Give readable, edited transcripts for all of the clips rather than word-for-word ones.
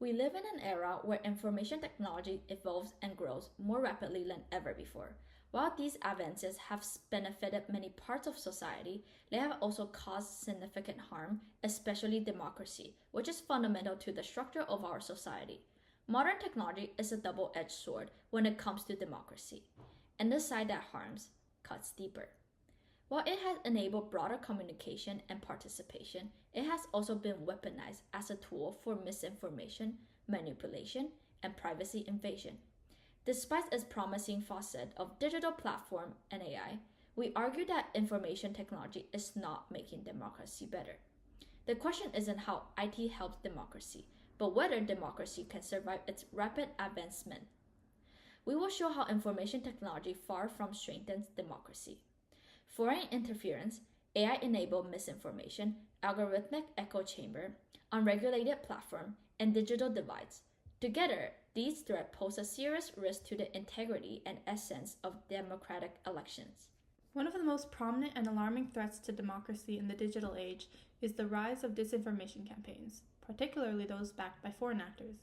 We live in an era where information technology evolves and grows more rapidly than ever before. While these advances have benefited many parts of society, they have also caused significant harm, especially democracy, which is fundamental to the structure of our society. Modern technology is a double-edged sword when it comes to democracy, and the side that harms cuts deeper. While it has enabled broader communication and participation, it has also been weaponized as a tool for misinformation, manipulation, and privacy invasion. Despite its promising facet of digital platform and AI, we argue that information technology is not making democracy better. The question isn't how IT helps democracy, but whether democracy can survive its rapid advancement. We will show how information technology far from strengthens democracy. Foreign interference, AI-enabled misinformation, algorithmic echo chamber, unregulated platform, and digital divides. Together, these threats pose a serious risk to the integrity and essence of democratic elections. One of the most prominent and alarming threats to democracy in the digital age is the rise of disinformation campaigns, particularly those backed by foreign actors.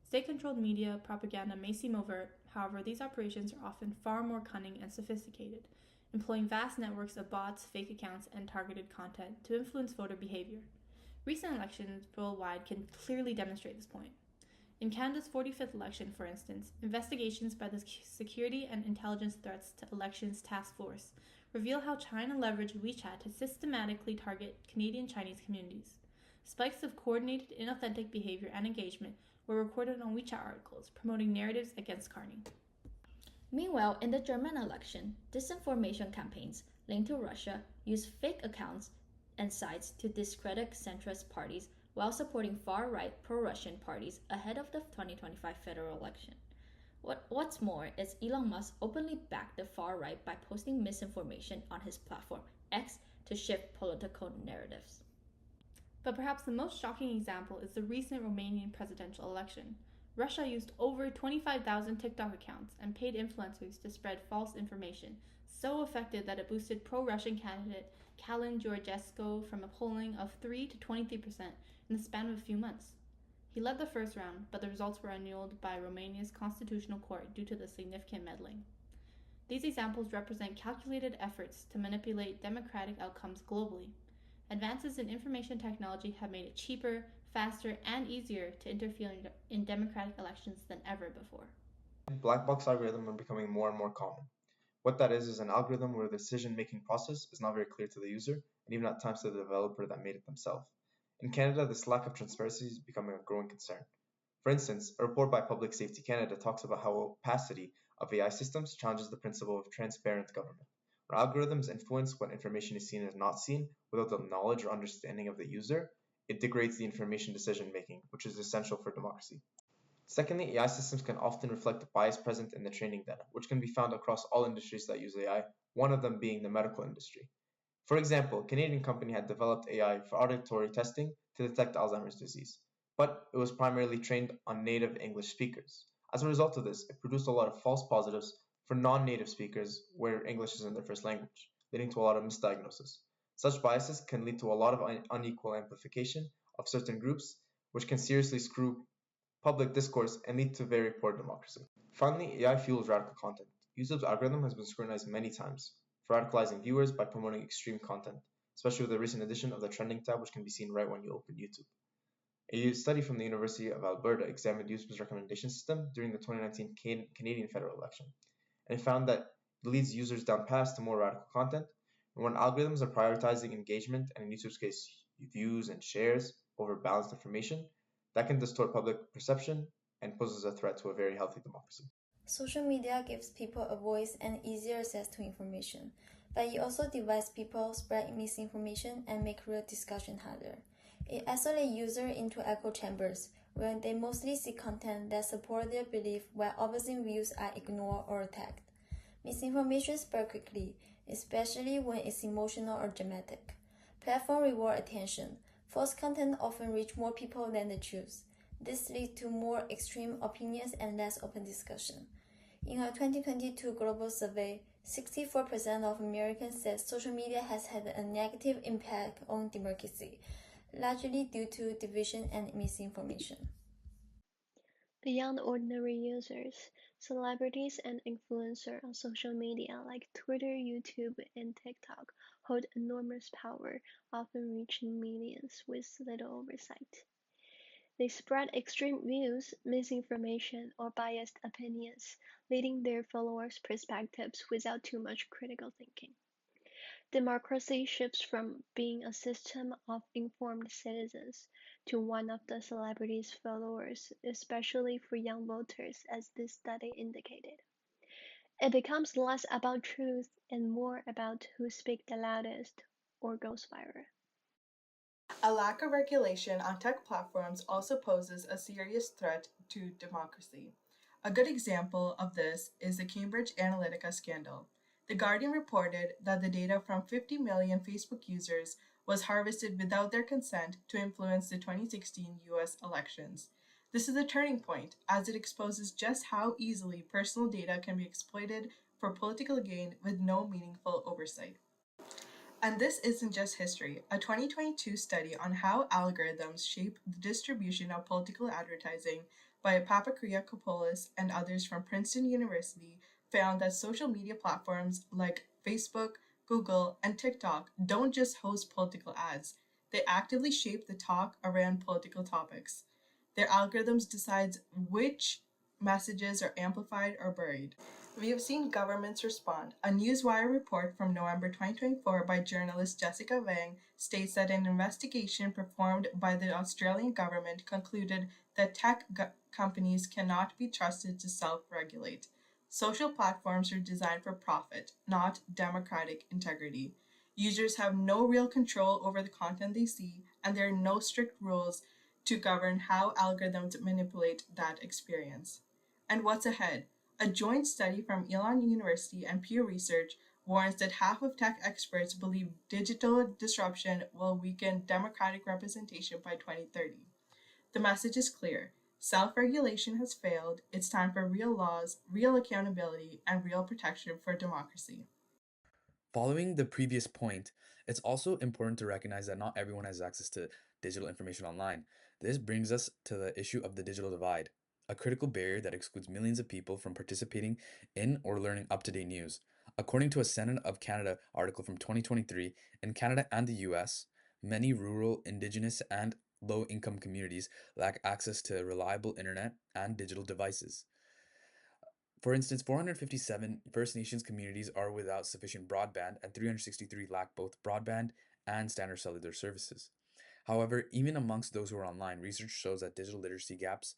State-controlled media propaganda may seem overt, however, these operations are often far more cunning and sophisticated, employing vast networks of bots, fake accounts, and targeted content to influence voter behavior. Recent elections worldwide can clearly demonstrate this point. In Canada's 45th election, for instance, investigations by the Security and Intelligence Threats to Elections Task Force reveal how China leveraged WeChat to systematically target Canadian Chinese communities. Spikes of coordinated, inauthentic behavior and engagement were recorded on WeChat articles promoting narratives against Carney. Meanwhile, in the German election, disinformation campaigns linked to Russia used fake accounts and sites to discredit centrist parties while supporting far-right pro-Russian parties ahead of the 2025 federal election. What's more is Elon Musk openly backed the far-right by posting misinformation on his platform X to shift political narratives. But perhaps the most shocking example is the recent Romanian presidential election. Russia used over 25,000 TikTok accounts and paid influencers to spread false information, so effective that it boosted pro-Russian candidate Calin Georgescu from a polling of 3 to 23% in the span of a few months. He led the first round, but the results were annulled by Romania's constitutional court due to the significant meddling. These examples represent calculated efforts to manipulate democratic outcomes globally. Advances in information technology have made it cheaper, faster, and easier to interfere in democratic elections than ever before. Black box algorithms are becoming more and more common. What that is an algorithm where the decision-making process is not very clear to the user, and even at times to the developer that made it themselves. In Canada, this lack of transparency is becoming a growing concern. For instance, a report by Public Safety Canada talks about how opacity of AI systems challenges the principle of transparent government. Where algorithms influence what information is seen and not seen without the knowledge or understanding of the user, it degrades the information decision-making, which is essential for democracy. Secondly, AI systems can often reflect the bias present in the training data, which can be found across all industries that use AI, one of them being the medical industry. For example, a Canadian company had developed AI for auditory testing to detect Alzheimer's disease, but it was primarily trained on native English speakers. As a result of this, it produced a lot of false positives for non-native speakers where English isn't their first language, leading to a lot of misdiagnosis. Such biases can lead to a lot of unequal amplification of certain groups, which can seriously screw public discourse and lead to very poor democracy. Finally, AI fuels radical content. YouTube's algorithm has been scrutinized many times for radicalizing viewers by promoting extreme content, especially with the recent addition of the trending tab, which can be seen right when you open YouTube. A study from the University of Alberta examined YouTube's recommendation system during the 2019 Canadian federal election, and it found that it leads users down paths to more radical content. And when algorithms are prioritizing engagement, and in YouTube's case, views and shares over balanced information, that can distort public perception and poses a threat to a very healthy democracy. Social media gives people a voice and easier access to information, but it also divides people, spread misinformation, and make real discussion harder. It isolates users into echo chambers, where they mostly see content that support their belief while opposing views are ignored or attacked. Misinformation spreads quickly, especially when it's emotional or dramatic. Platforms reward attention. False content often reach more people than the truth. This leads to more extreme opinions and less open discussion. In a 2022 global survey, 64% of Americans said social media has had a negative impact on democracy, largely due to division and misinformation. Beyond ordinary users, celebrities and influencers on social media like Twitter, YouTube, and TikTok hold enormous power, often reaching millions with little oversight. They spread extreme views, misinformation, or biased opinions, leading their followers' perspectives without too much critical thinking. Democracy shifts from being a system of informed citizens to one of the celebrities' followers, especially for young voters, as this study indicated. It becomes less about truth and more about who speaks the loudest or goes viral. A lack of regulation on tech platforms also poses a serious threat to democracy. A good example of this is the Cambridge Analytica scandal. The Guardian reported that the data from 50 million Facebook users was harvested without their consent to influence the 2016 US elections. This is a turning point, as it exposes just how easily personal data can be exploited for political gain with no meaningful oversight. And this isn't just history. A 2022 study on how algorithms shape the distribution of political advertising by Papakriakopoulos and others from Princeton University found that social media platforms like Facebook, Google, and TikTok don't just host political ads. They actively shape the talk around political topics. Their algorithms decide which messages are amplified or buried. We have seen governments respond. A Newswire report from November 2024 by journalist Jessica Wang states that an investigation performed by the Australian government concluded that tech companies cannot be trusted to self-regulate. Social platforms are designed for profit, not democratic integrity. Users have no real control over the content they see, and there are no strict rules to govern how algorithms manipulate that experience. And what's ahead? A joint study from Elon University and Pew Research warns that half of tech experts believe digital disruption will weaken democratic representation by 2030. The message is clear. Self-regulation has failed. It's time for real laws, real accountability, and real protection for democracy. Following the previous point, it's also important to recognize that not everyone has access to digital information online. This brings us to the issue of the digital divide, a critical barrier that excludes millions of people from participating in or learning up-to-date news. According to a Senate of Canada article from 2023, in Canada and the US, many rural, indigenous, and low-income communities lack access to reliable internet and digital devices. For instance, 457 First Nations communities are without sufficient broadband, and 363 lack both broadband and standard cellular services. However, even amongst those who are online, research shows that digital literacy gaps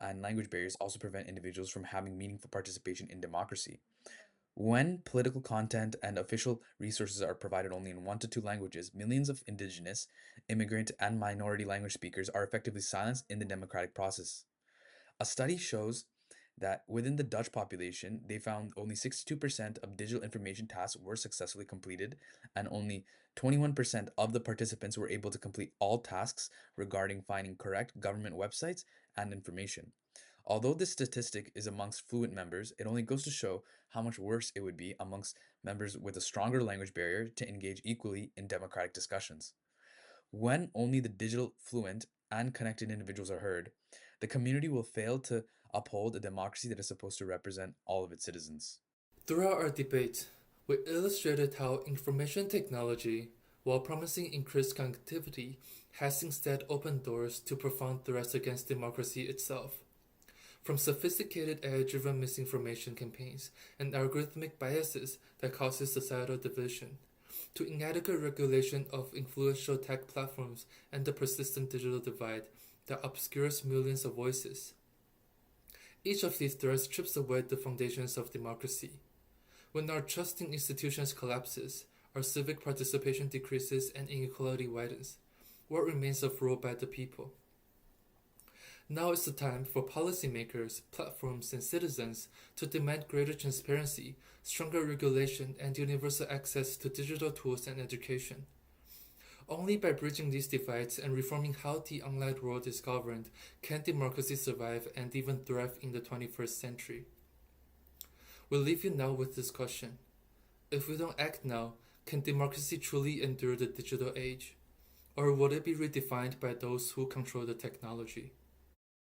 and language barriers also prevent individuals from having meaningful participation in democracy. When political content and official resources are provided only in 1 to 2 languages, millions of Indigenous, immigrant, and minority language speakers are effectively silenced in the democratic process. A study shows that within the Dutch population, they found only 62% of digital information tasks were successfully completed, and only 21% of the participants were able to complete all tasks regarding finding correct government websites and information. Although this statistic is amongst fluent members, it only goes to show how much worse it would be amongst members with a stronger language barrier to engage equally in democratic discussions. When only the digital fluent and connected individuals are heard, the community will fail to uphold a democracy that is supposed to represent all of its citizens. Throughout our debate, we illustrated how information technology, while promising increased connectivity, has instead opened doors to profound threats against democracy itself. From sophisticated AI-driven misinformation campaigns and algorithmic biases that causes societal division, to inadequate regulation of influential tech platforms and the persistent digital divide that obscures millions of voices. Each of these threats chips away the foundations of democracy. When our trust in institutions collapses, our civic participation decreases and inequality widens, what remains of rule by the people? Now is the time for policymakers, platforms, and citizens to demand greater transparency, stronger regulation, and universal access to digital tools and education. Only by bridging these divides and reforming how the online world is governed can democracy survive and even thrive in the 21st century. We'll leave you now with this question. If we don't act now, can democracy truly endure the digital age? Or will it be redefined by those who control the technology?